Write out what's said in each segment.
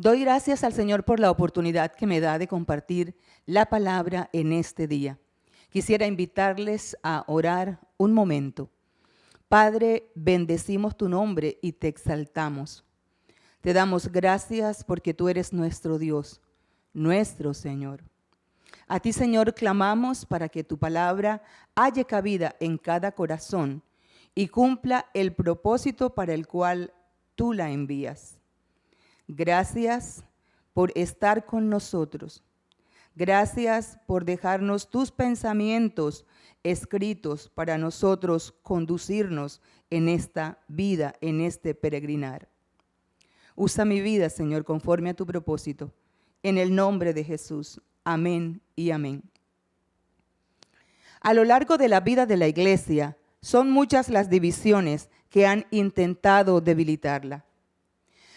Doy gracias al Señor por la oportunidad que me da de compartir la palabra en este día. Quisiera invitarles a orar un momento. Padre, bendecimos tu nombre y te exaltamos. Te damos gracias porque tú eres nuestro Dios, nuestro Señor. A ti, Señor, clamamos para que tu palabra halle cabida en cada corazón y cumpla el propósito para el cual tú la envías. Gracias por estar con nosotros. Gracias por dejarnos tus pensamientos escritos para nosotros conducirnos en esta vida, en este peregrinar. Usa mi vida, Señor, conforme a tu propósito. En el nombre de Jesús. Amén y amén. A lo largo de la vida de la iglesia, son muchas las divisiones que han intentado debilitarla.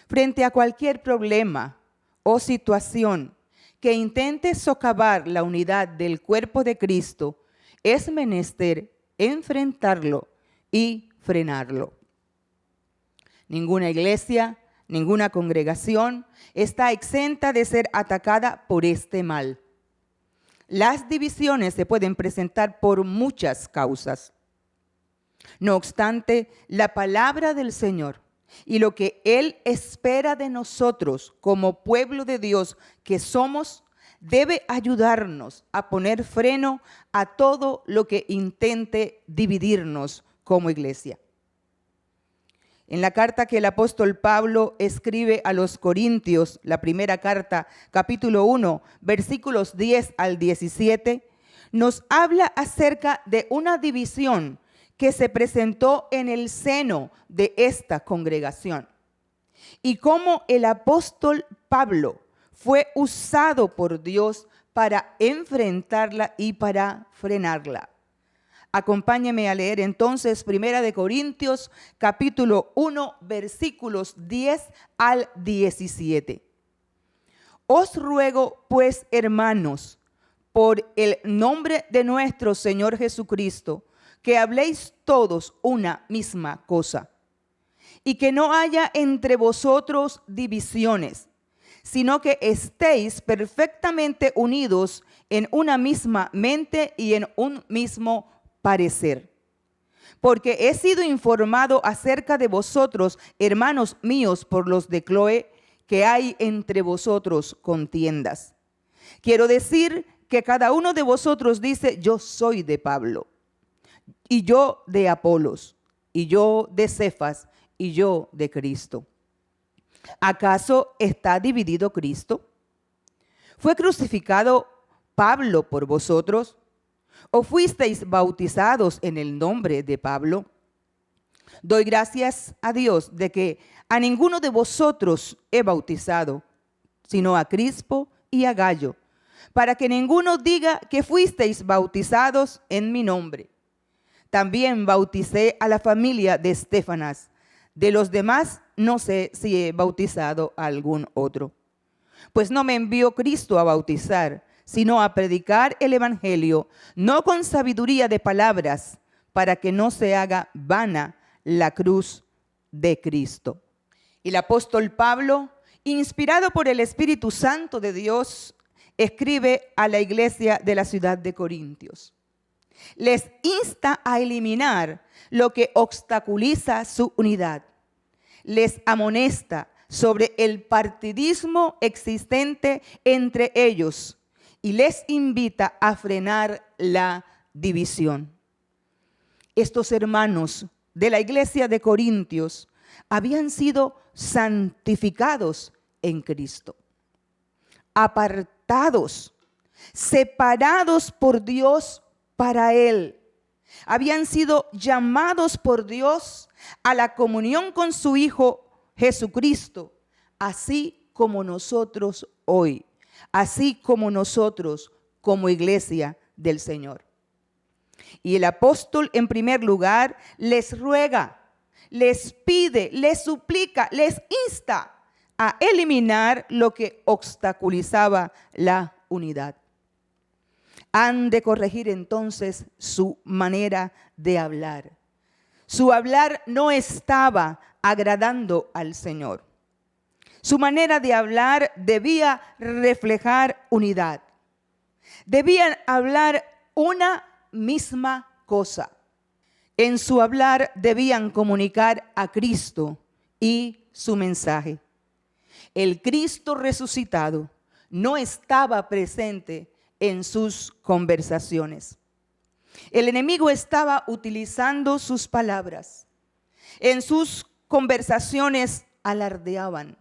Frente a cualquier problema o situación que intente socavar la unidad del cuerpo de Cristo, es menester enfrentarlo y frenarlo. Ninguna iglesia, ninguna congregación está exenta de ser atacada por este mal. Las divisiones se pueden presentar por muchas causas. No obstante, la palabra del Señor y lo que Él espera de nosotros como pueblo de Dios que somos, debe ayudarnos a poner freno a todo lo que intente dividirnos como iglesia. En la carta que el apóstol Pablo escribe a los Corintios, la primera carta, capítulo 1, versículos 10 al 17, nos habla acerca de una división que se presentó en el seno de esta congregación y cómo el apóstol Pablo fue usado por Dios para enfrentarla y para frenarla. Acompáñeme a leer entonces 1 Corintios capítulo 1 versículos 10 al 17. Os ruego pues, hermanos, por el nombre de nuestro Señor Jesucristo, que habléis todos una misma cosa, y que no haya entre vosotros divisiones, sino que estéis perfectamente unidos en una misma mente y en un mismo parecer. Porque he sido informado acerca de vosotros, hermanos míos, por los de Cloé, que hay entre vosotros contiendas. Quiero decir que cada uno de vosotros dice: yo soy de Pablo, y yo de Apolos, y yo de Cefas, y yo de Cristo. ¿Acaso está dividido Cristo? ¿Fue crucificado Pablo por vosotros? ¿O fuisteis bautizados en el nombre de Pablo? Doy gracias a Dios de que a ninguno de vosotros he bautizado, sino a Crispo y a Gayo, para que ninguno diga que fuisteis bautizados en mi nombre. También bauticé a la familia de Estéfanas. De los demás no sé si he bautizado a algún otro. Pues no me envió Cristo a bautizar, sino a predicar el evangelio, no con sabiduría de palabras, para que no se haga vana la cruz de Cristo. Y el apóstol Pablo, inspirado por el Espíritu Santo de Dios, escribe a la iglesia de la ciudad de Corintios. Les insta a eliminar lo que obstaculiza su unidad. Les amonesta sobre el partidismo existente entre ellos y les invita a frenar la división. Estos hermanos de la iglesia de Corintios habían sido santificados en Cristo, apartados, separados por Dios para Él. Habían sido llamados por Dios a la comunión con su Hijo Jesucristo, así como nosotros hoy, así como nosotros como iglesia del Señor. Y el apóstol, en primer lugar, les ruega, les pide, les suplica, les insta a eliminar lo que obstaculizaba la unidad. Han de corregir entonces su manera de hablar. Su hablar no estaba agradando al Señor. Su manera de hablar debía reflejar unidad. Debían hablar una misma cosa. En su hablar debían comunicar a Cristo y su mensaje. El Cristo resucitado no estaba presente en sus conversaciones. El enemigo estaba utilizando sus palabras. En sus conversaciones alardeaban.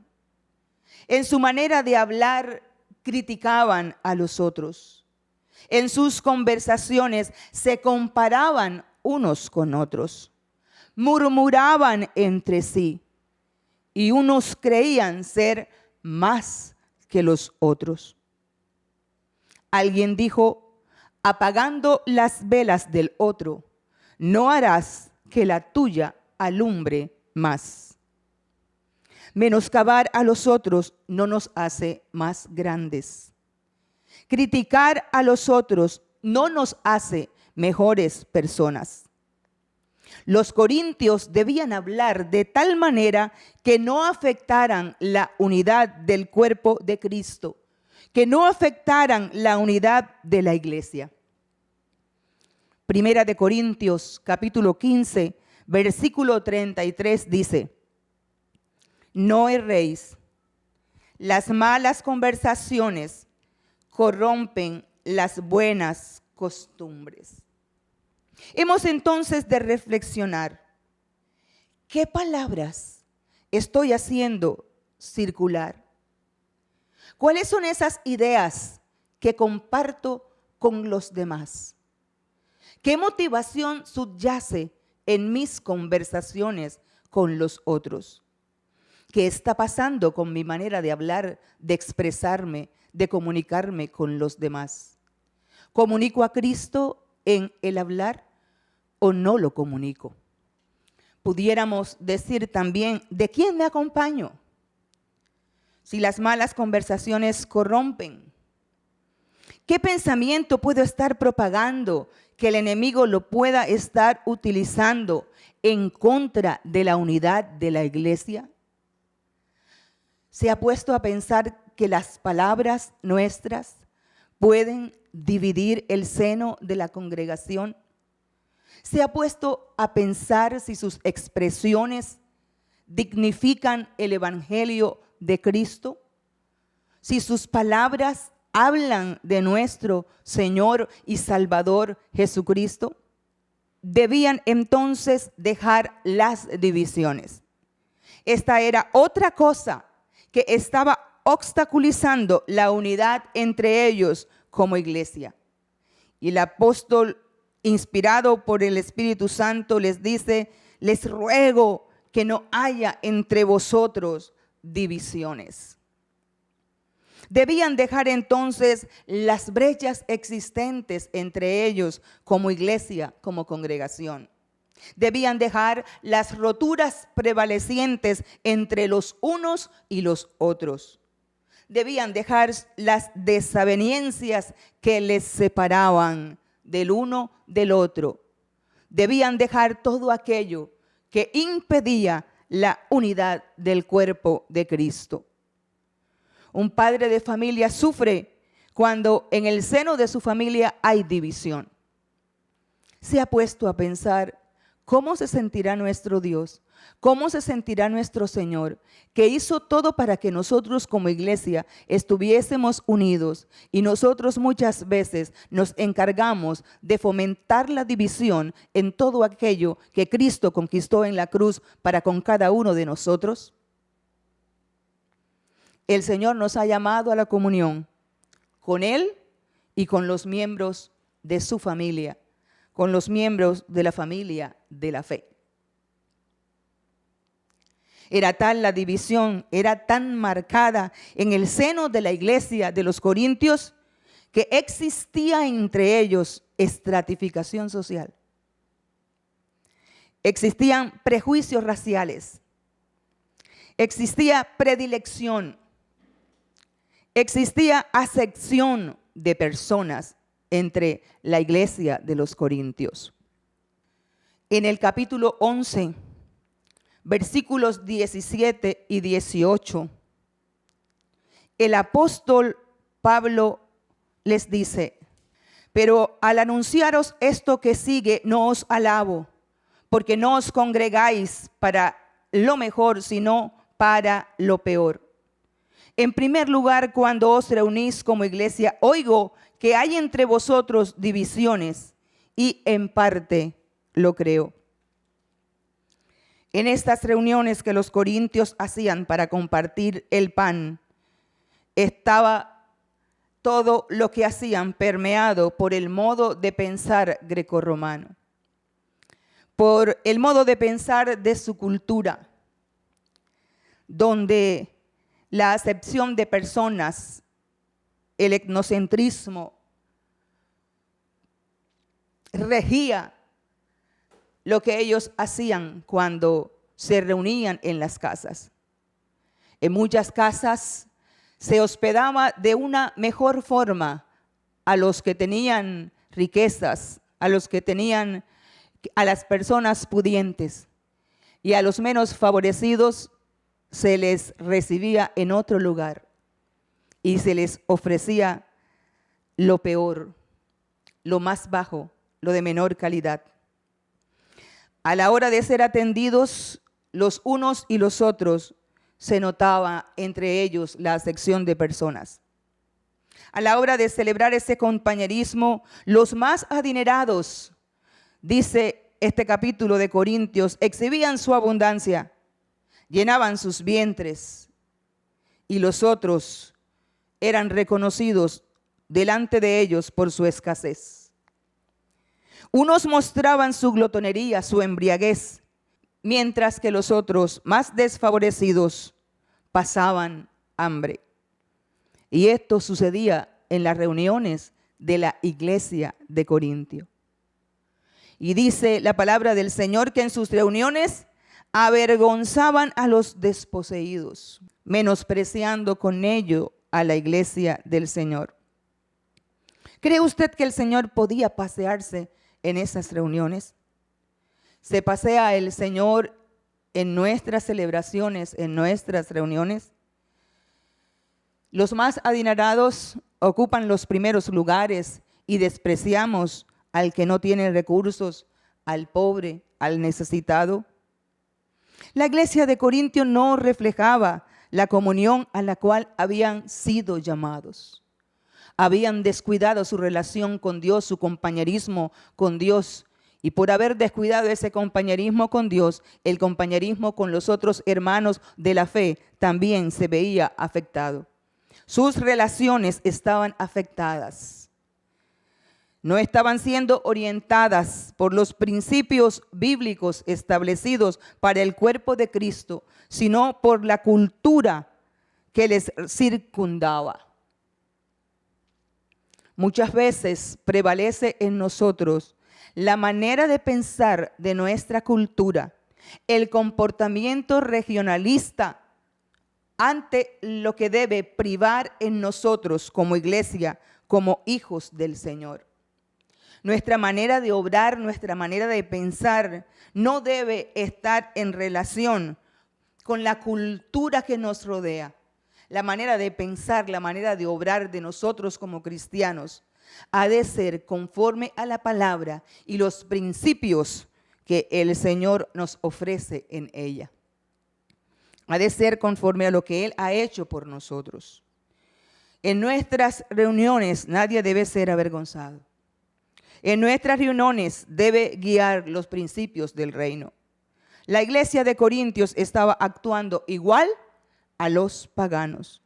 En su manera de hablar criticaban a los otros. En sus conversaciones se comparaban unos con otros. Murmuraban entre sí y unos creían ser más que los otros. Alguien dijo: apagando las velas del otro, no harás que la tuya alumbre más. Menoscabar a los otros no nos hace más grandes. Criticar a los otros no nos hace mejores personas. Los corintios debían hablar de tal manera que no afectaran la unidad del cuerpo de Cristo, que no afectaran la unidad de la iglesia. Primera de Corintios, capítulo 15, versículo 33 dice: no erréis, las malas conversaciones corrompen las buenas costumbres. Hemos entonces de reflexionar: ¿qué palabras estoy haciendo circular? ¿Cuáles son esas ideas que comparto con los demás? ¿Qué motivación subyace en mis conversaciones con los otros? ¿Qué está pasando con mi manera de hablar, de expresarme, de comunicarme con los demás? ¿Comunico a Cristo en el hablar o no lo comunico? Pudiéramos decir también: ¿de quién me acompaño? Si las malas conversaciones corrompen, ¿qué pensamiento puedo estar propagando que el enemigo lo pueda estar utilizando en contra de la unidad de la iglesia? ¿Se ha puesto a pensar que las palabras nuestras pueden dividir el seno de la congregación? ¿Se ha puesto a pensar si sus expresiones dignifican el evangelio de Cristo? Si sus palabras hablan de nuestro Señor y Salvador Jesucristo. Debían entonces dejar las divisiones. Esta era otra cosa que estaba obstaculizando la unidad entre ellos como iglesia. Y el apóstol, inspirado por el Espíritu Santo, les dice: les ruego que no haya entre vosotros divisiones. Debían dejar entonces las brechas existentes entre ellos como iglesia, como congregación. Debían dejar las roturas prevalecientes entre los unos y los otros. Debían dejar las desavenencias que les separaban del uno del otro. Debían dejar todo aquello que impedía la unidad del cuerpo de Cristo. Un padre de familia sufre cuando en el seno de su familia hay división. ¿Se ha puesto a pensar cómo se sentirá nuestro Dios? ¿Cómo se sentirá nuestro Señor, que hizo todo para que nosotros como iglesia estuviésemos unidos? Y nosotros muchas veces nos encargamos de fomentar la división en todo aquello que Cristo conquistó en la cruz para con cada uno de nosotros. El Señor nos ha llamado a la comunión con Él y con los miembros de su familia, con los miembros de la familia de la fe. Era tal la división, era tan marcada en el seno de la iglesia de los Corintios, que existía entre ellos estratificación social. Existían prejuicios raciales, existía predilección, existía acepción de personas entre la iglesia de los Corintios. En el capítulo 11, versículos 17 y 18, el apóstol Pablo les dice: pero al anunciaros esto que sigue, no os alabo, porque no os congregáis para lo mejor, sino para lo peor. En primer lugar, cuando os reunís como iglesia, oigo que hay entre vosotros divisiones, y en parte lo creo. En estas reuniones que los corintios hacían para compartir el pan, estaba todo lo que hacían permeado por el modo de pensar grecorromano, por el modo de pensar de su cultura, donde la acepción de personas, el etnocentrismo, regía lo que ellos hacían cuando se reunían en las casas. En muchas casas se hospedaba de una mejor forma a los que tenían riquezas, a los que tenían, a las personas pudientes, y a los menos favorecidos se les recibía en otro lugar y se les ofrecía lo peor, lo más bajo, lo de menor calidad. A la hora de ser atendidos los unos y los otros, se notaba entre ellos la acepción de personas. A la hora de celebrar ese compañerismo, los más adinerados, dice este capítulo de Corintios, exhibían su abundancia, llenaban sus vientres, y los otros eran reconocidos delante de ellos por su escasez. Unos mostraban su glotonería, su embriaguez, mientras que los otros, más desfavorecidos, pasaban hambre. Y esto sucedía en las reuniones de la iglesia de Corintio. Y dice la palabra del Señor que en sus reuniones avergonzaban a los desposeídos, menospreciando con ello a la iglesia del Señor. ¿Cree usted que el Señor podía pasearse en esas reuniones? ¿Se pasea el Señor en nuestras celebraciones, en nuestras reuniones? Los más adinerados ocupan los primeros lugares y despreciamos al que no tiene recursos, al pobre, al necesitado. La iglesia de Corintio no reflejaba la comunión a la cual habían sido llamados. Habían descuidado su relación con Dios, su compañerismo con Dios. Y por haber descuidado ese compañerismo con Dios, el compañerismo con los otros hermanos de la fe también se veía afectado. Sus relaciones estaban afectadas. No estaban siendo orientadas por los principios bíblicos establecidos para el cuerpo de Cristo, sino por la cultura que les circundaba. Muchas veces prevalece en nosotros la manera de pensar de nuestra cultura, el comportamiento regionalista ante lo que debe privar en nosotros como iglesia, como hijos del Señor. Nuestra manera de obrar, nuestra manera de pensar no debe estar en relación con la cultura que nos rodea. La manera de pensar, la manera de obrar de nosotros como cristianos ha de ser conforme a la palabra y los principios que el Señor nos ofrece en ella. Ha de ser conforme a lo que Él ha hecho por nosotros. En nuestras reuniones nadie debe ser avergonzado. En nuestras reuniones debe guiar los principios del reino. La iglesia de Corintios estaba actuando igual a los paganos.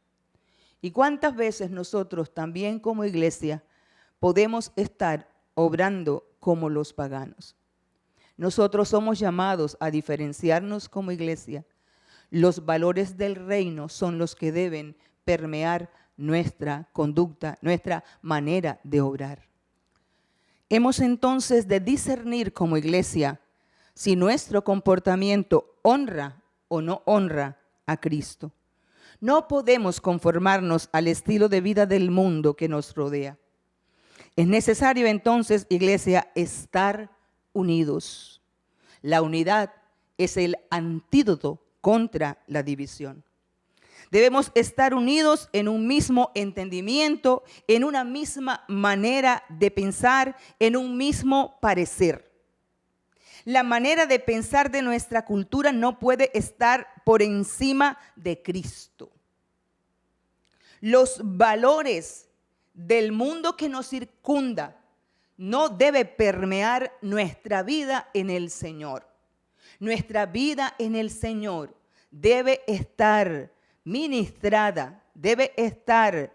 ¿Y cuántas veces nosotros también como iglesia podemos estar obrando como los paganos? Nosotros somos llamados a diferenciarnos como iglesia. Los valores del reino son los que deben permear nuestra conducta, nuestra manera de obrar. Hemos entonces de discernir como iglesia si nuestro comportamiento honra o no honra a Cristo. No podemos conformarnos al estilo de vida del mundo que nos rodea. Es necesario entonces, iglesia, estar unidos. La unidad es el antídoto contra la división. Debemos estar unidos en un mismo entendimiento, en una misma manera de pensar, en un mismo parecer. La manera de pensar de nuestra cultura no puede estar por encima de Cristo. Los valores del mundo que nos circunda no debe permear nuestra vida en el Señor. Nuestra vida en el Señor debe estar ministrada, debe estar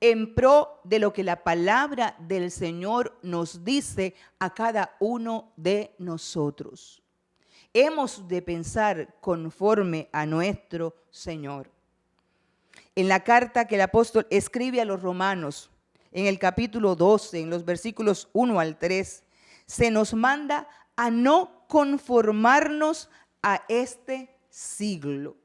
en pro de lo que la palabra del Señor nos dice a cada uno de nosotros. Hemos de pensar conforme a nuestro Señor. En la carta que el apóstol escribe a los romanos, en el capítulo 12, en los versículos 1 al 3, se nos manda a no conformarnos a este siglo.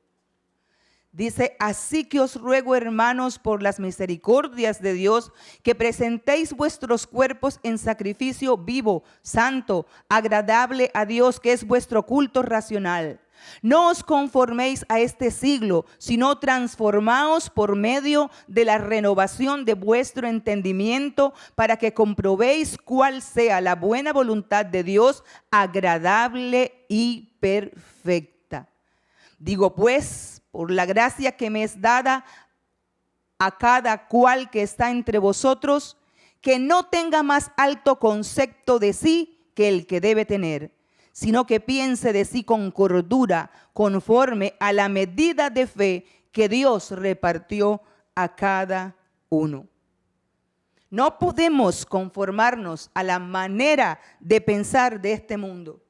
Dice, así que os ruego, hermanos, por las misericordias de Dios, que presentéis vuestros cuerpos en sacrificio vivo, santo, agradable a Dios, que es vuestro culto racional. No os conforméis a este siglo, sino transformaos por medio de la renovación de vuestro entendimiento, para que comprobéis cuál sea la buena voluntad de Dios, agradable y perfecta. Digo pues, por la gracia que me es dada a cada cual que está entre vosotros, que no tenga más alto concepto de sí que el que debe tener, sino que piense de sí con cordura, conforme a la medida de fe que Dios repartió a cada uno. No podemos conformarnos a la manera de pensar de este mundo.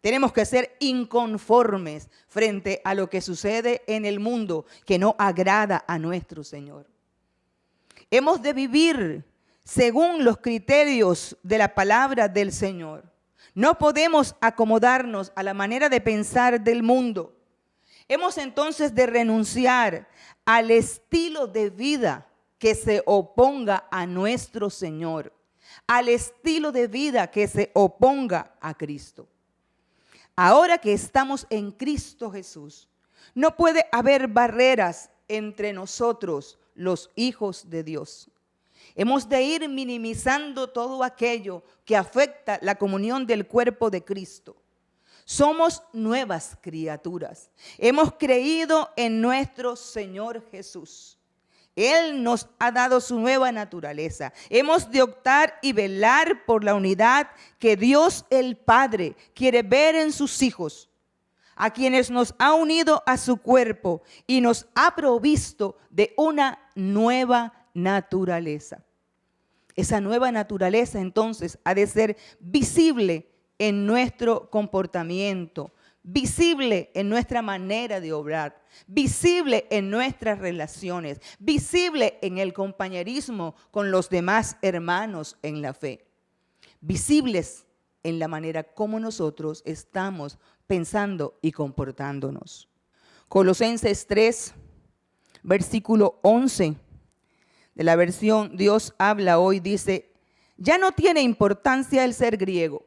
Tenemos que ser inconformes frente a lo que sucede en el mundo que no agrada a nuestro Señor. Hemos de vivir según los criterios de la palabra del Señor. No podemos acomodarnos a la manera de pensar del mundo. Hemos entonces de renunciar al estilo de vida que se oponga a nuestro Señor, al estilo de vida que se oponga a Cristo. Ahora que estamos en Cristo Jesús, no puede haber barreras entre nosotros, los hijos de Dios. Hemos de ir minimizando todo aquello que afecta la comunión del cuerpo de Cristo. Somos nuevas criaturas. Hemos creído en nuestro Señor Jesús. Él nos ha dado su nueva naturaleza. Hemos de optar y velar por la unidad que Dios el Padre quiere ver en sus hijos, a quienes nos ha unido a su cuerpo y nos ha provisto de una nueva naturaleza. Esa nueva naturaleza entonces ha de ser visible en nuestro comportamiento, visible en nuestra manera de obrar, visible en nuestras relaciones, visible en el compañerismo con los demás hermanos en la fe, visibles en la manera como nosotros estamos pensando y comportándonos. Colosenses 3, versículo 11 de la versión Dios habla hoy, dice, ya no tiene importancia el ser griego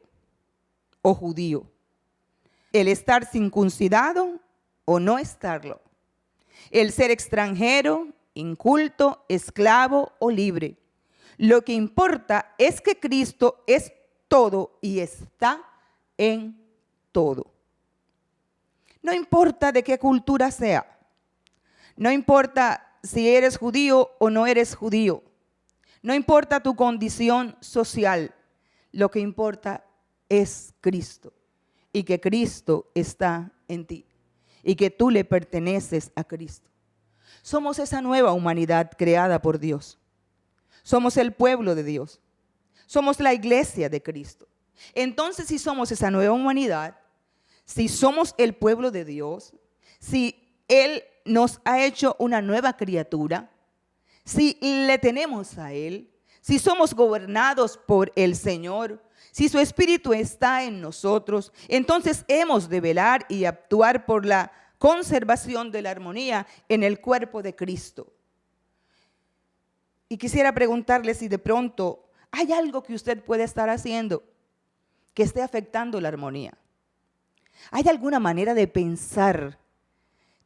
o judío, el estar circuncidado o no estarlo, el ser extranjero, inculto, esclavo o libre. Lo que importa es que Cristo es todo y está en todo. No importa de qué cultura sea, no importa si eres judío o no eres judío, no importa tu condición social, lo que importa es Cristo. Y que Cristo está en ti y que tú le perteneces a Cristo. Somos esa nueva humanidad creada por Dios. Somos el pueblo de Dios. Somos la iglesia de Cristo. Entonces, si somos esa nueva humanidad, si somos el pueblo de Dios, si Él nos ha hecho una nueva criatura, si le tenemos a Él, si somos gobernados por el Señor, si su Espíritu está en nosotros, entonces hemos de velar y actuar por la conservación de la armonía en el cuerpo de Cristo. Y quisiera preguntarle si de pronto hay algo que usted puede estar haciendo que esté afectando la armonía. ¿Hay alguna manera de pensar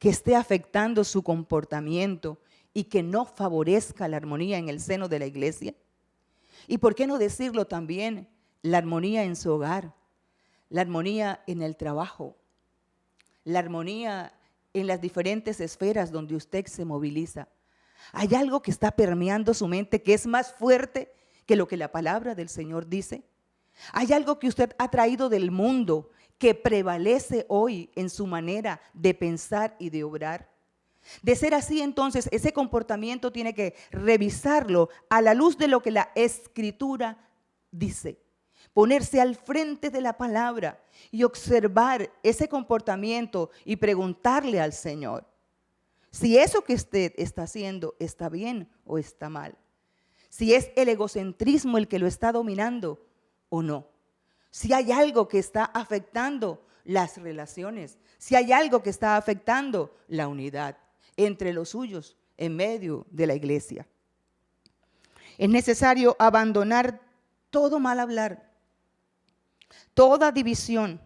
que esté afectando su comportamiento y que no favorezca la armonía en el seno de la iglesia? Y por qué no decirlo también, la armonía en su hogar, la armonía en el trabajo, la armonía en las diferentes esferas donde usted se moviliza. ¿Hay algo que está permeando su mente que es más fuerte que lo que la palabra del Señor dice? ¿Hay algo que usted ha traído del mundo que prevalece hoy en su manera de pensar y de obrar? De ser así, entonces, ese comportamiento tiene que revisarlo a la luz de lo que la Escritura dice. Ponerse al frente de la palabra y observar ese comportamiento y preguntarle al Señor si eso que usted está haciendo está bien o está mal. Si es el egocentrismo el que lo está dominando o no. Si hay algo que está afectando las relaciones. Si hay algo que está afectando la unidad entre los suyos en medio de la iglesia. Es necesario abandonar todo mal hablar, toda división.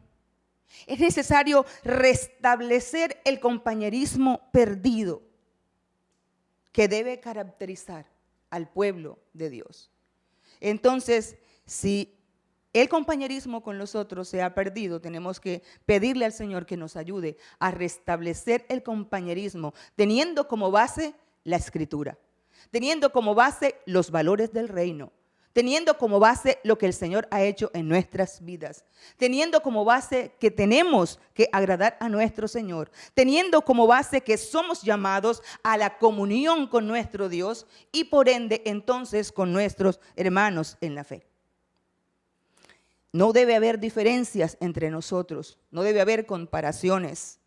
Es necesario restablecer el compañerismo perdido que debe caracterizar al pueblo de Dios. Entonces, si el compañerismo con los otros se ha perdido, tenemos que pedirle al Señor que nos ayude a restablecer el compañerismo, teniendo como base la Escritura, teniendo como base los valores del reino, teniendo como base lo que el Señor ha hecho en nuestras vidas, teniendo como base que tenemos que agradar a nuestro Señor, teniendo como base que somos llamados a la comunión con nuestro Dios y por ende entonces con nuestros hermanos en la fe. No debe haber diferencias entre nosotros, no debe haber comparaciones.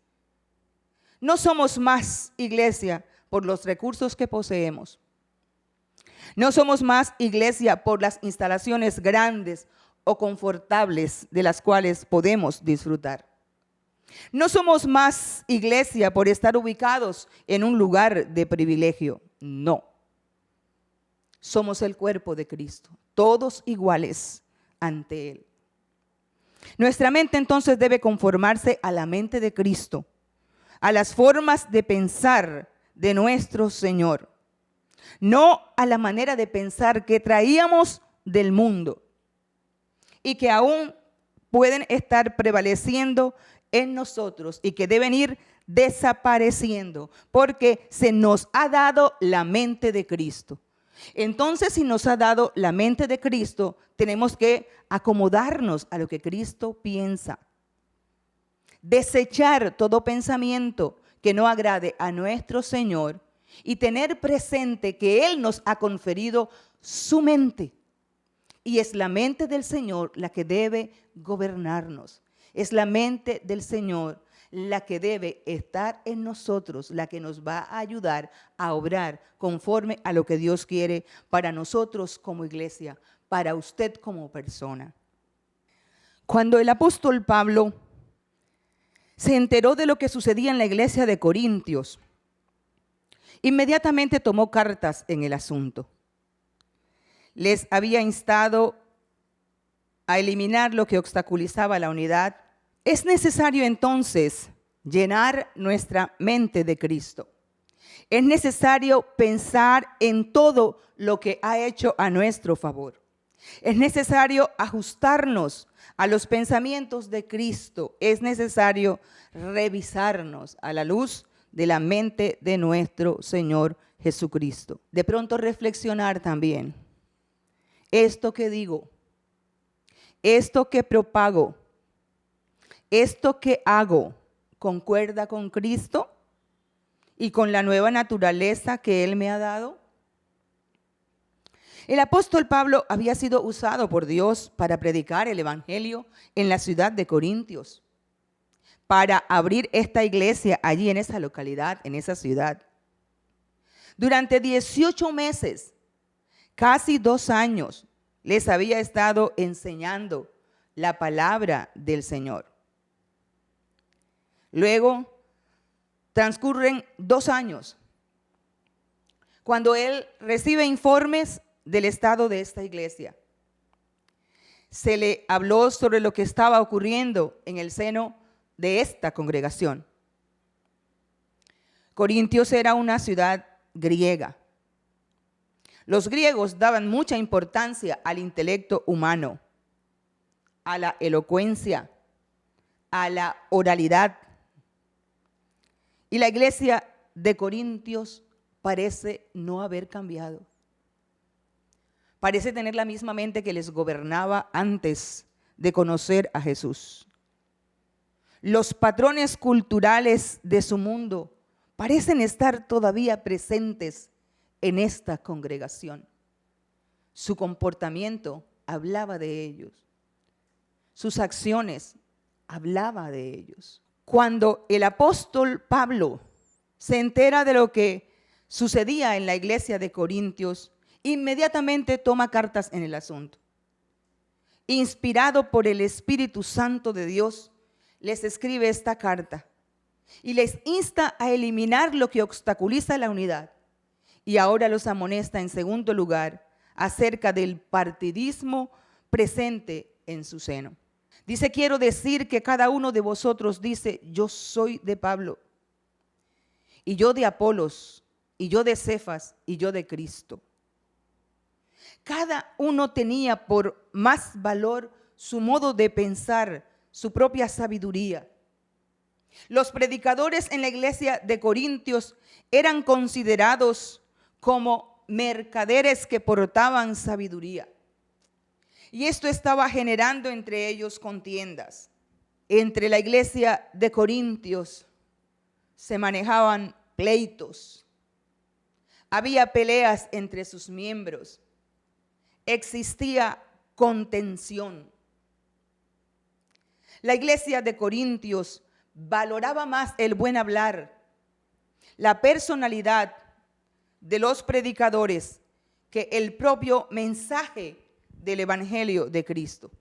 No somos más iglesia por los recursos que poseemos. No somos más iglesia por las instalaciones grandes o confortables de las cuales podemos disfrutar. No somos más iglesia por estar ubicados en un lugar de privilegio. No. Somos el cuerpo de Cristo, todos iguales ante Él. Nuestra mente entonces debe conformarse a la mente de Cristo, a las formas de pensar de nuestro Señor, no a la manera de pensar que traíamos del mundo y que aún pueden estar prevaleciendo en nosotros y que deben ir desapareciendo porque se nos ha dado la mente de Cristo. Entonces, si nos ha dado la mente de Cristo, tenemos que acomodarnos a lo que Cristo piensa. Desechar todo pensamiento que no agrade a nuestro Señor y tener presente que Él nos ha conferido su mente. Y es la mente del Señor la que debe gobernarnos. Es la mente del Señor la que debe estar en nosotros, la que nos va a ayudar a obrar conforme a lo que Dios quiere para nosotros como iglesia, para usted como persona. Cuando el apóstol Pablo se enteró de lo que sucedía en la iglesia de Corintios, inmediatamente tomó cartas en el asunto. Les había instado a eliminar lo que obstaculizaba la unidad. Es necesario entonces llenar nuestra mente de Cristo. Es necesario pensar en todo lo que ha hecho a nuestro favor. Es necesario ajustarnos a los pensamientos de Cristo. Es necesario revisarnos a la luz de la mente de nuestro Señor Jesucristo. De pronto reflexionar también. Esto que digo, esto que propago, esto que hago, ¿concuerda con Cristo y con la nueva naturaleza que Él me ha dado? El apóstol Pablo había sido usado por Dios para predicar el evangelio en la ciudad de Corintios, para abrir esta iglesia allí en esa localidad, en esa ciudad. Durante 18 meses, casi 2 años, les había estado enseñando la palabra del Señor. Luego transcurren 2 años, cuando él recibe informes del estado de esta iglesia. Se le habló sobre lo que estaba ocurriendo en el seno de esta congregación. Corintios era una ciudad griega. Los griegos daban mucha importancia al intelecto humano, a la elocuencia, a la oralidad. Y la iglesia de Corintios parece no haber cambiado. Parece tener la misma mente que les gobernaba antes de conocer a Jesús. Los patrones culturales de su mundo parecen estar todavía presentes en esta congregación. Su comportamiento hablaba de ellos. Sus acciones hablaba de ellos. Cuando el apóstol Pablo se entera de lo que sucedía en la iglesia de Corintios, inmediatamente toma cartas en el asunto. Inspirado por el Espíritu Santo de Dios, les escribe esta carta y les insta a eliminar lo que obstaculiza la unidad. Y ahora los amonesta en segundo lugar acerca del partidismo presente en su seno. Dice, quiero decir que cada uno de vosotros dice, yo soy de Pablo, y yo de Apolos, y yo de Cefas, y yo de Cristo. Cada uno tenía por más valor su modo de pensar, su propia sabiduría. Los predicadores en la iglesia de Corintios eran considerados como mercaderes que portaban sabiduría. Y esto estaba generando entre ellos contiendas. Entre la iglesia de Corintios se manejaban pleitos. Había peleas entre sus miembros. Existía contención. La iglesia de Corintios valoraba más el buen hablar, la personalidad de los predicadores que el propio mensaje del Evangelio de Cristo.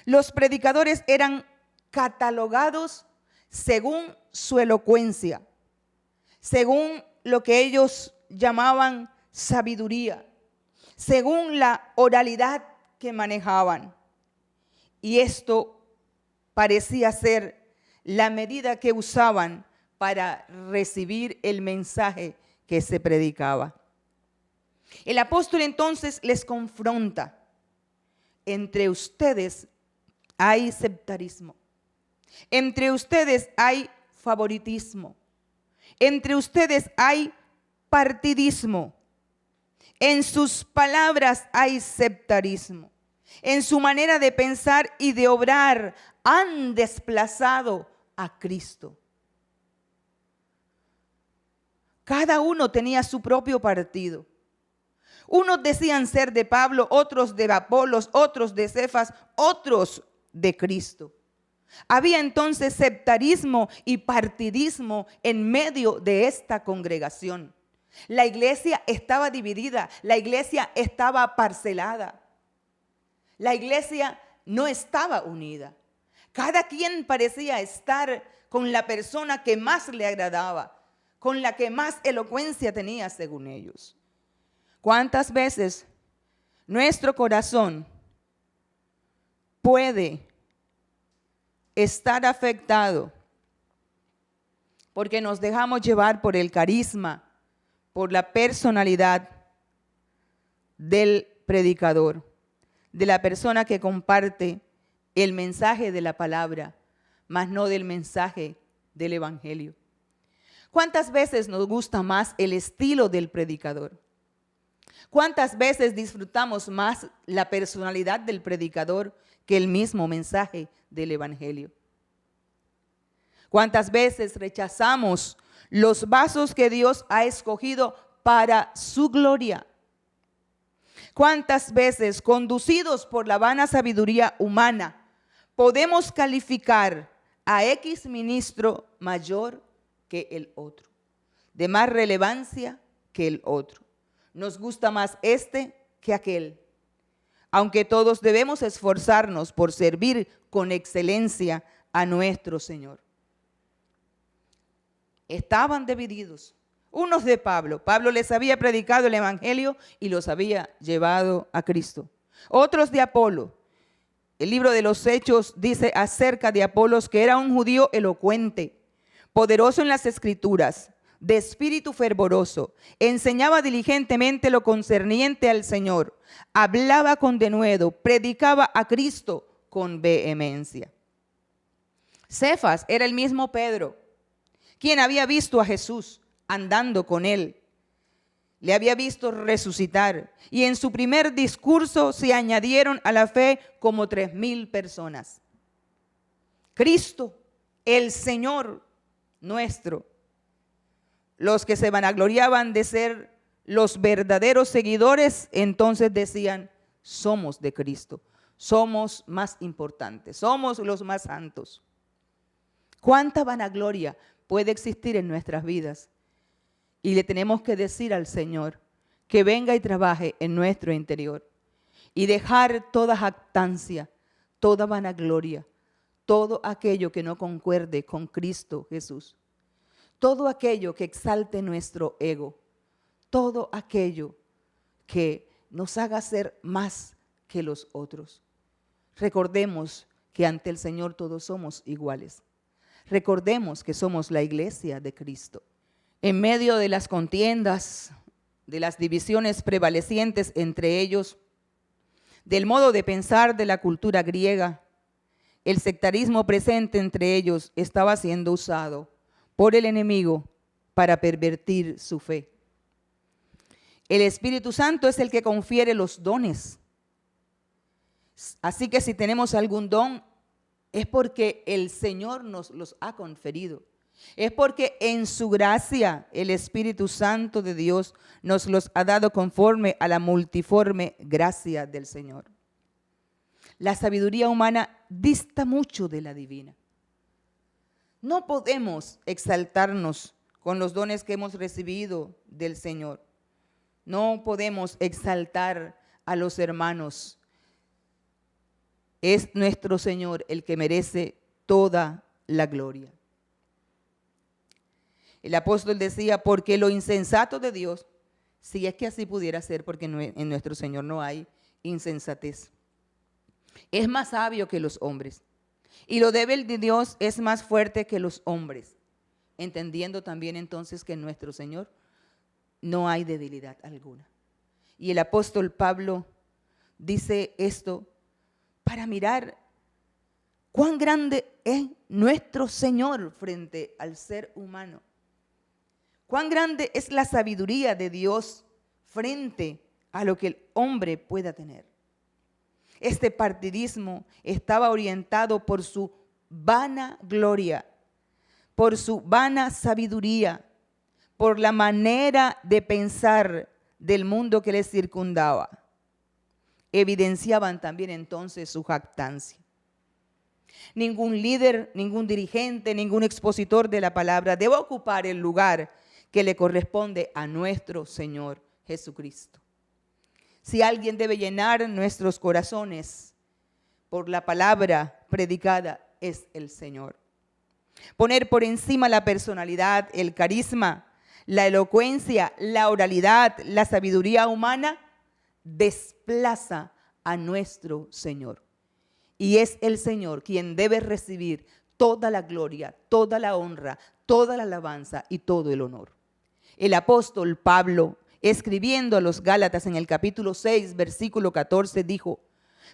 Los predicadores eran catalogados según su elocuencia, según lo que ellos llamaban sabiduría, según la oralidad que manejaban. Y esto parecía ser la medida que usaban para recibir el mensaje que se predicaba. El apóstol entonces les confronta. Entre ustedes hay sectarismo. Entre ustedes hay favoritismo. Entre ustedes hay partidismo. En sus palabras hay sectarismo. En su manera de pensar y de obrar han desplazado a Cristo. Cada uno tenía su propio partido. Unos decían ser de Pablo, otros de Apolos, otros de Cefas, otros de Cristo. Había entonces sectarismo y partidismo en medio de esta congregación. La iglesia estaba dividida, la iglesia estaba parcelada. La iglesia no estaba unida. Cada quien parecía estar con la persona que más le agradaba, con la que más elocuencia tenía según ellos. ¿Cuántas veces nuestro corazón puede estar afectado porque nos dejamos llevar por el carisma, por la personalidad del predicador, de la persona que comparte el mensaje de la palabra, mas no del mensaje del evangelio? ¿Cuántas veces nos gusta más el estilo del predicador? ¿Cuántas veces disfrutamos más la personalidad del predicador que el mismo mensaje del evangelio? ¿Cuántas veces rechazamos los vasos que Dios ha escogido para su gloria? ¿Cuántas veces, conducidos por la vana sabiduría humana, podemos calificar a X ministro mayor que el otro, de más relevancia que el otro? Nos gusta más este que aquel, aunque todos debemos esforzarnos por servir con excelencia a nuestro Señor. Estaban divididos. Unos de Pablo. Pablo les había predicado el evangelio y los había llevado a Cristo. Otros de Apolo. El libro de los Hechos dice acerca de Apolos que era un judío elocuente, poderoso en las Escrituras, de espíritu fervoroso, enseñaba diligentemente lo concerniente al Señor, hablaba con denuedo, predicaba a Cristo con vehemencia. Cefas era el mismo Pedro, quien había visto a Jesús andando con él, le había visto resucitar, y en su primer discurso se añadieron a la fe como 3,000 personas. Cristo, el Señor nuestro. Los que se vanagloriaban de ser los verdaderos seguidores, entonces decían, somos de Cristo, somos más importantes, somos los más santos. ¿Cuánta vanagloria puede existir en nuestras vidas? Y le tenemos que decir al Señor que venga y trabaje en nuestro interior y dejar toda jactancia, toda vanagloria, todo aquello que no concuerde con Cristo Jesús. Todo aquello que exalte nuestro ego, todo aquello que nos haga ser más que los otros. Recordemos que ante el Señor todos somos iguales. Recordemos que somos la iglesia de Cristo. En medio de las contiendas, de las divisiones prevalecientes entre ellos, del modo de pensar de la cultura griega, el sectarismo presente entre ellos estaba siendo usado por el enemigo para pervertir su fe. El Espíritu Santo es el que confiere los dones. Así que si tenemos algún don, es porque el Señor nos los ha conferido. Es porque en su gracia el Espíritu Santo de Dios nos los ha dado conforme a la multiforme gracia del Señor. La sabiduría humana dista mucho de la divina. No podemos exaltarnos con los dones que hemos recibido del Señor. No podemos exaltar a los hermanos. Es nuestro Señor el que merece toda la gloria. El apóstol decía, porque lo insensato de Dios, si es que así pudiera ser, porque en nuestro Señor no hay insensatez, es más sabio que los hombres. Y lo débil de Dios es más fuerte que los hombres, entendiendo también entonces que en nuestro Señor no hay debilidad alguna. Y el apóstol Pablo dice esto para mirar cuán grande es nuestro Señor frente al ser humano. Cuán grande es la sabiduría de Dios frente a lo que el hombre pueda tener. Este partidismo estaba orientado por su vana gloria, por su vana sabiduría, por la manera de pensar del mundo que les circundaba. Evidenciaban también entonces su jactancia. Ningún líder, ningún dirigente, ningún expositor de la palabra debe ocupar el lugar que le corresponde a nuestro Señor Jesucristo. Si alguien debe llenar nuestros corazones por la palabra predicada, es el Señor. Poner por encima la personalidad, el carisma, la elocuencia, la oralidad, la sabiduría humana, desplaza a nuestro Señor. Y es el Señor quien debe recibir toda la gloria, toda la honra, toda la alabanza y todo el honor. El apóstol Pablo, escribiendo a los Gálatas en el capítulo 6, versículo 14, dijo,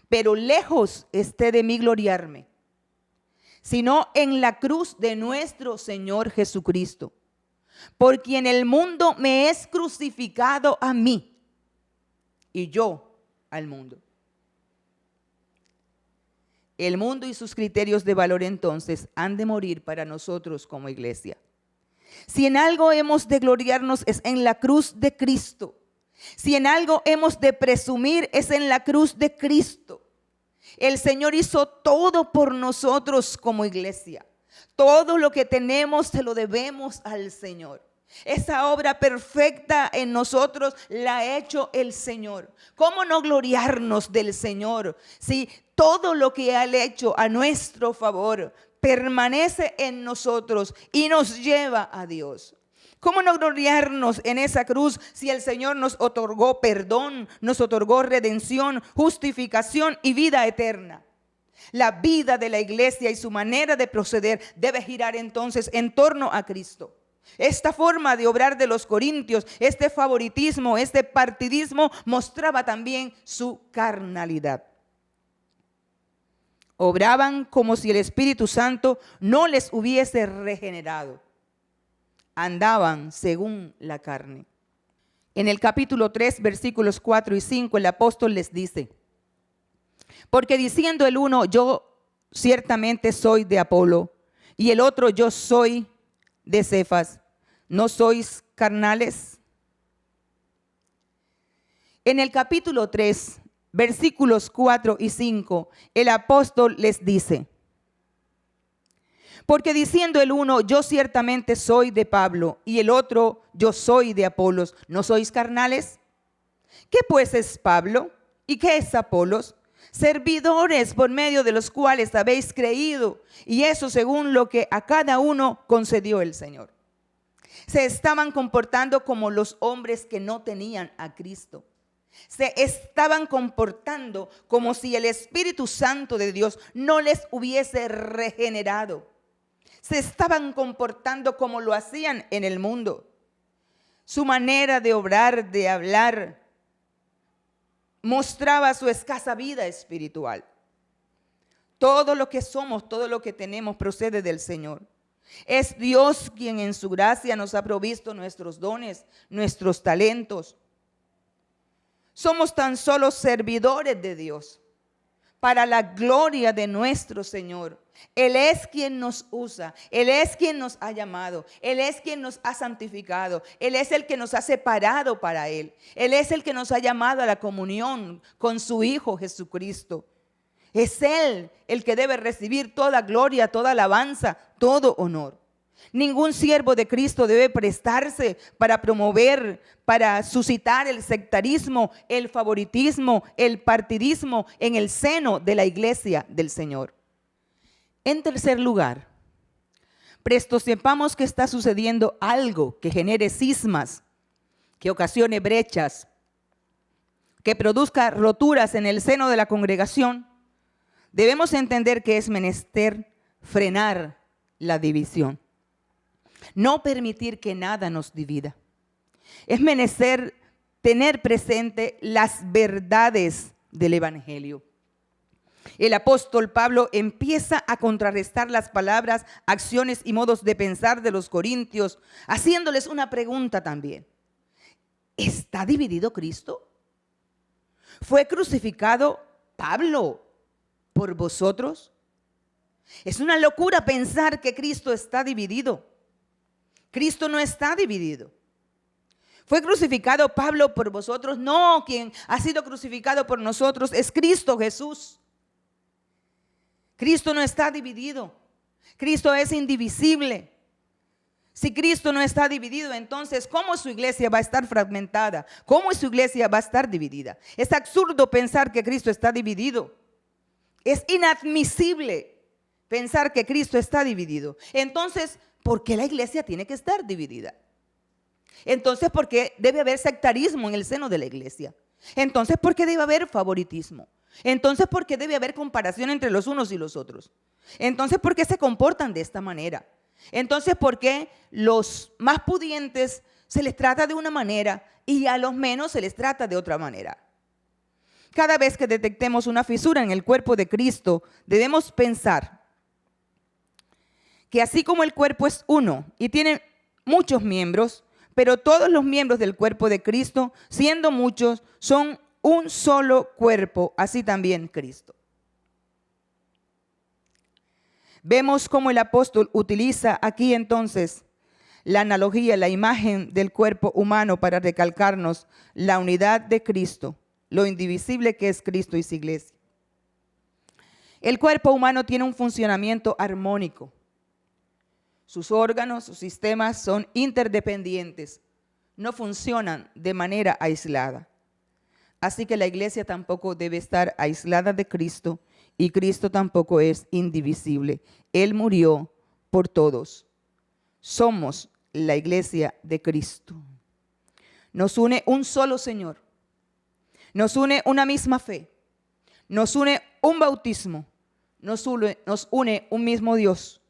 pero lejos esté de mí gloriarme, sino en la cruz de nuestro Señor Jesucristo, por quien el mundo me es crucificado a mí y yo al mundo. El mundo y sus criterios de valor entonces han de morir para nosotros como iglesia. Si en algo hemos de gloriarnos es en la cruz de Cristo. Si en algo hemos de presumir es en la cruz de Cristo. El Señor hizo todo por nosotros como iglesia. Todo lo que tenemos se lo debemos al Señor. Esa obra perfecta en nosotros la ha hecho el Señor. ¿Cómo no gloriarnos del Señor si todo lo que ha hecho a nuestro favor permanece en nosotros y nos lleva a Dios? ¿Cómo no gloriarnos en esa cruz si el Señor nos otorgó perdón, nos otorgó redención, justificación y vida eterna? La vida de la iglesia y su manera de proceder debe girar entonces en torno a Cristo. Esta forma de obrar de los corintios, este favoritismo, este partidismo, mostraba también su carnalidad. Obraban como si el Espíritu Santo no les hubiese regenerado. Andaban según la carne. En el capítulo 3, versículos 4 y 5, el apóstol les dice: porque diciendo el uno, yo ciertamente soy de Apolo, y el otro, yo soy de Cefas, ¿no sois carnales? En el capítulo 3, versículos 4 y 5, el apóstol les dice: porque diciendo el uno, yo ciertamente soy de Pablo, y el otro, yo soy de Apolos, ¿no sois carnales? ¿Qué pues es Pablo? ¿Y qué es Apolos? Servidores por medio de los cuales habéis creído, y eso según lo que a cada uno concedió el Señor. Se estaban comportando como los hombres que no tenían a Cristo. Se estaban comportando como si el Espíritu Santo de Dios no les hubiese regenerado. Se estaban comportando como lo hacían en el mundo. Su manera de obrar, de hablar, mostraba su escasa vida espiritual. Todo lo que somos, todo lo que tenemos procede del Señor. Es Dios quien en su gracia nos ha provisto nuestros dones, nuestros talentos. Somos tan solo servidores de Dios para la gloria de nuestro Señor. Él es quien nos usa, Él es quien nos ha llamado, Él es quien nos ha santificado, Él es el que nos ha separado para Él, Él es el que nos ha llamado a la comunión con su Hijo Jesucristo. Es Él el que debe recibir toda gloria, toda alabanza, todo honor. Ningún siervo de Cristo debe prestarse para promover, para suscitar el sectarismo, el favoritismo, el partidismo en el seno de la iglesia del Señor. En tercer lugar, presto sepamos que está sucediendo algo que genere cismas, que ocasione brechas, que produzca roturas en el seno de la congregación, debemos entender que es menester frenar la división. No permitir que nada nos divida. Es menester tener presente las verdades del Evangelio. El apóstol Pablo empieza a contrarrestar las palabras, acciones y modos de pensar de los corintios, haciéndoles una pregunta también. ¿Está dividido Cristo? ¿Fue crucificado Pablo por vosotros? Es una locura pensar que Cristo está dividido. Cristo no está dividido. ¿Fue crucificado Pablo por vosotros? No, quien ha sido crucificado por nosotros es Cristo Jesús. Cristo no está dividido. Cristo es indivisible. Si Cristo no está dividido, entonces, ¿cómo su iglesia va a estar fragmentada? ¿Cómo su iglesia va a estar dividida? Es absurdo pensar que Cristo está dividido. Es inadmisible pensar que Cristo está dividido. Entonces, ¿por qué la iglesia tiene que estar dividida? Entonces, ¿por qué debe haber sectarismo en el seno de la iglesia? Entonces, ¿por qué debe haber favoritismo? Entonces, ¿por qué debe haber comparación entre los unos y los otros? Entonces, ¿por qué se comportan de esta manera? Entonces, ¿por qué los más pudientes se les trata de una manera y a los menos se les trata de otra manera? Cada vez que detectemos una fisura en el cuerpo de Cristo, debemos pensar que así como el cuerpo es uno y tiene muchos miembros, pero todos los miembros del cuerpo de Cristo, siendo muchos, son un solo cuerpo, así también Cristo. Vemos cómo el apóstol utiliza aquí entonces la analogía, la imagen del cuerpo humano para recalcarnos la unidad de Cristo, lo indivisible que es Cristo y su iglesia. El cuerpo humano tiene un funcionamiento armónico. Sus órganos, sus sistemas son interdependientes, no funcionan de manera aislada. Así que la iglesia tampoco debe estar aislada de Cristo y Cristo tampoco es indivisible. Él murió por todos. Somos la iglesia de Cristo. Nos une un solo Señor. Nos une una misma fe. Nos une un bautismo. nos une un mismo Dios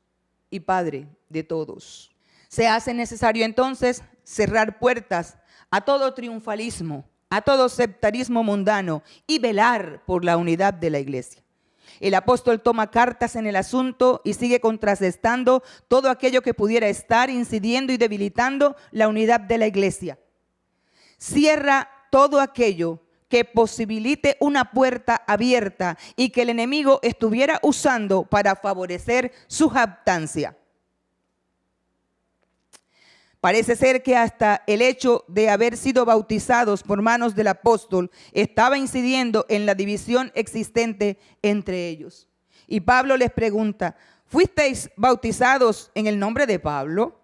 y Padre de todos. Se hace necesario entonces cerrar puertas a todo triunfalismo, a todo sectarismo mundano y velar por la unidad de la iglesia. El apóstol toma cartas en el asunto y sigue contrarrestando todo aquello que pudiera estar incidiendo y debilitando la unidad de la iglesia. Cierra todo aquello que posibilite una puerta abierta y que el enemigo estuviera usando para favorecer su jactancia. Parece ser que hasta el hecho de haber sido bautizados por manos del apóstol estaba incidiendo en la división existente entre ellos. Y Pablo les pregunta, ¿fuisteis bautizados en el nombre de Pablo?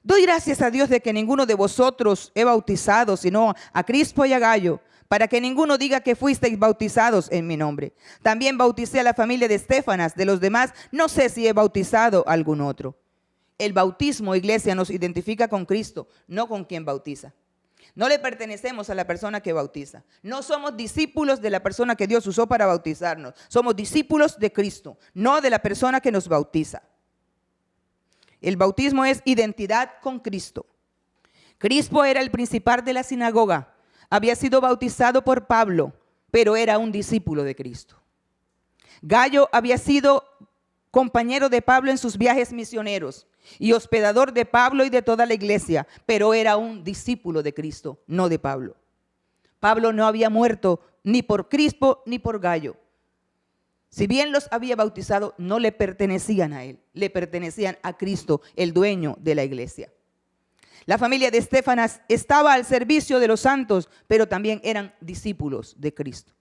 Doy gracias a Dios de que ninguno de vosotros he bautizado, sino a Crispo y a Gayo, para que ninguno diga que fuisteis bautizados en mi nombre. También bauticé a la familia de Estéfanas, de los demás no sé si he bautizado a algún otro. El bautismo, iglesia, nos identifica con Cristo, no con quien bautiza. No le pertenecemos a la persona que bautiza. No somos discípulos de la persona que Dios usó para bautizarnos. Somos discípulos de Cristo, no de la persona que nos bautiza. El bautismo es identidad con Cristo. Crispo era el principal de la sinagoga. Había sido bautizado por Pablo, pero era un discípulo de Cristo. Gayo había sido compañero de Pablo en sus viajes misioneros y hospedador de Pablo y de toda la iglesia, pero era un discípulo de Cristo, no de Pablo. Pablo no había muerto ni por Crispo ni por Gayo. Si bien los había bautizado, no le pertenecían a él, le pertenecían a Cristo, el dueño de la iglesia. La familia de Estéfanas estaba al servicio de los santos, pero también eran discípulos de Cristo.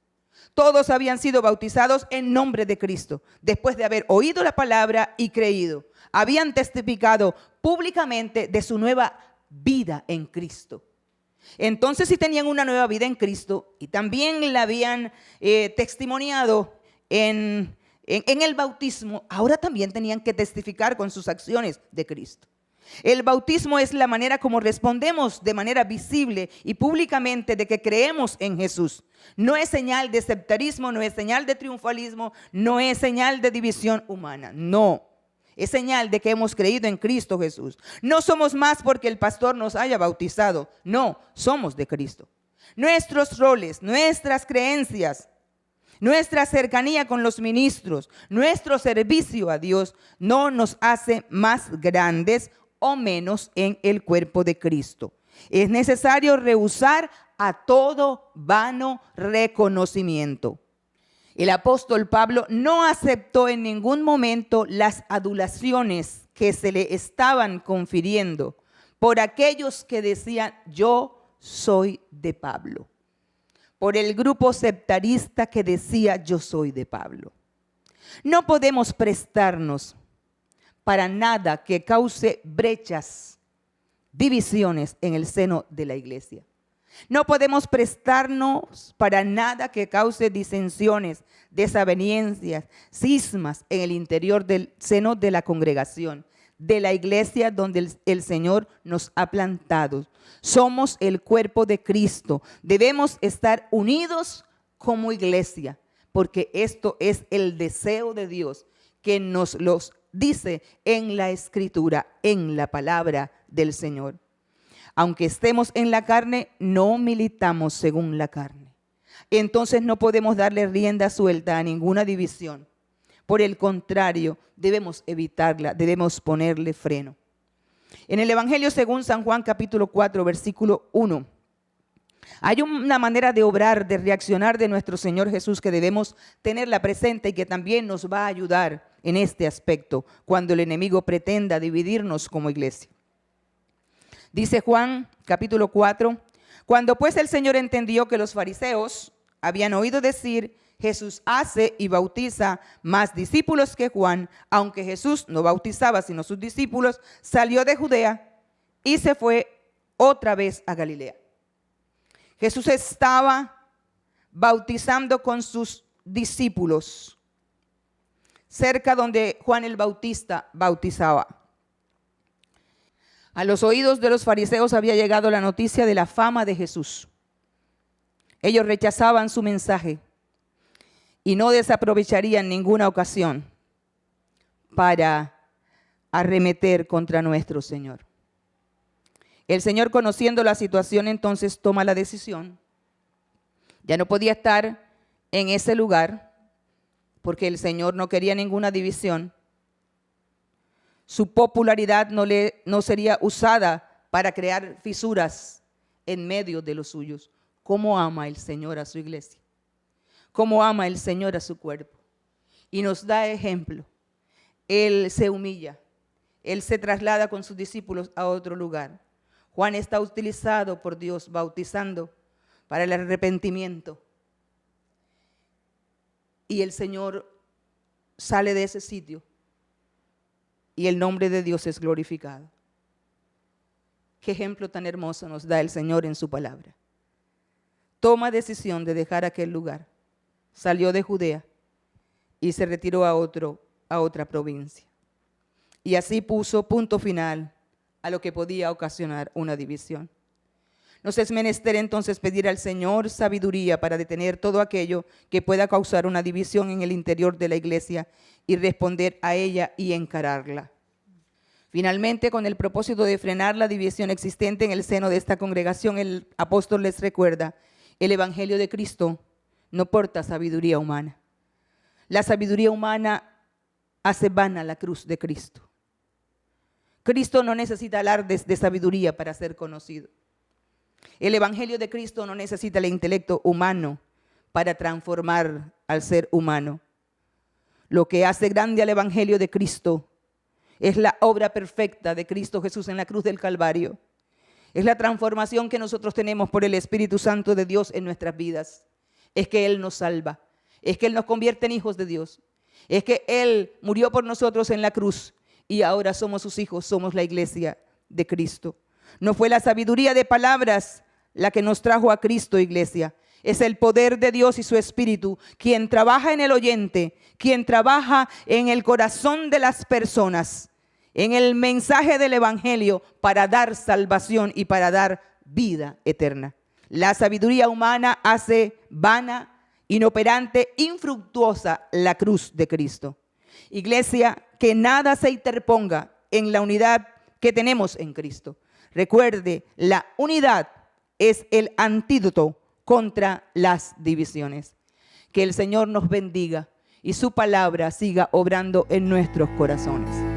Todos habían sido bautizados en nombre de Cristo, después de haber oído la palabra y creído. Habían testificado públicamente de su nueva vida en Cristo. Entonces, si tenían una nueva vida en Cristo y también la habían testimoniado en el bautismo, ahora también tenían que testificar con sus acciones de Cristo. El bautismo es la manera como respondemos de manera visible y públicamente de que creemos en Jesús. No es señal de sectarismo, no es señal de triunfalismo, no es señal de división humana, no. Es señal de que hemos creído en Cristo Jesús. No somos más porque el pastor nos haya bautizado, no, somos de Cristo. Nuestros roles, nuestras creencias, nuestra cercanía con los ministros, nuestro servicio a Dios no nos hace más grandes o menos en el cuerpo de Cristo. Es necesario rehusar a todo vano reconocimiento. El apóstol Pablo no aceptó en ningún momento las adulaciones que se le estaban confiriendo por aquellos que decían, yo soy de Pablo. Por el grupo sectarista que decía, yo soy de Pablo. No podemos prestarnos para nada que cause brechas, divisiones en el seno de la iglesia. No podemos prestarnos para nada que cause disensiones, desavenencias, cismas en el interior del seno de la congregación, de la iglesia donde el Señor nos ha plantado. Somos el cuerpo de Cristo. Debemos estar unidos como iglesia, porque esto es el deseo de Dios que nos los dice en la Escritura, en la palabra del Señor. Aunque estemos en la carne, no militamos según la carne. Entonces no podemos darle rienda suelta a ninguna división. Por el contrario, debemos evitarla, debemos ponerle freno. En el Evangelio según San Juan capítulo 4, versículo 1, hay una manera de obrar, de reaccionar de nuestro Señor Jesús que debemos tenerla presente y que también nos va a ayudar en este aspecto cuando el enemigo pretenda dividirnos como iglesia. Dice Juan capítulo 4, cuando pues el Señor entendió que los fariseos habían oído decir, Jesús hace y bautiza más discípulos que Juan, aunque Jesús no bautizaba sino sus discípulos, salió de Judea y se fue otra vez a Galilea. Jesús estaba bautizando con sus discípulos cerca donde Juan el Bautista bautizaba. A los oídos de los fariseos había llegado la noticia de la fama de Jesús. Ellos rechazaban su mensaje. y no desaprovecharían ninguna ocasión para arremeter contra nuestro Señor. El Señor, conociendo la situación, entonces toma la decisión. Ya no podía estar en ese lugar porque el Señor no quería ninguna división. Su popularidad no sería usada para crear fisuras en medio de los suyos. ¿Cómo ama el Señor a su iglesia? ¿Cómo ama el Señor a su cuerpo? Y nos da ejemplo. Él se humilla. Él se traslada con sus discípulos a otro lugar. Juan está utilizado por Dios bautizando para el arrepentimiento. Y el Señor sale de ese sitio y el nombre de Dios es glorificado. Qué ejemplo tan hermoso nos da el Señor en su palabra. Toma decisión de dejar aquel lugar. Salió de Judea y se retiró a otra provincia. Y así puso punto final a lo que podía ocasionar una división. Nos es menester entonces pedir al Señor sabiduría para detener todo aquello que pueda causar una división en el interior de la iglesia y responder a ella y encararla. Finalmente, con el propósito de frenar la división existente en el seno de esta congregación, el apóstol les recuerda: el Evangelio de Cristo no porta sabiduría humana. La sabiduría humana hace vana la cruz de Cristo. Cristo no necesita alardes de sabiduría para ser conocido. El Evangelio de Cristo no necesita el intelecto humano para transformar al ser humano. Lo que hace grande al Evangelio de Cristo es la obra perfecta de Cristo Jesús en la cruz del Calvario. Es la transformación que nosotros tenemos por el Espíritu Santo de Dios en nuestras vidas. Es que Él nos salva. Es que Él nos convierte en hijos de Dios. Es que Él murió por nosotros en la cruz y ahora somos sus hijos, somos la iglesia de Cristo. No fue la sabiduría de palabras la que nos trajo a Cristo, iglesia. Es el poder de Dios y su Espíritu quien trabaja en el oyente, quien trabaja en el corazón de las personas, en el mensaje del Evangelio para dar salvación y para dar vida eterna. La sabiduría humana hace vana, inoperante, infructuosa la cruz de Cristo. Iglesia, que nada se interponga en la unidad que tenemos en Cristo. Recuerde, la unidad es el antídoto contra las divisiones. Que el Señor nos bendiga y su palabra siga obrando en nuestros corazones.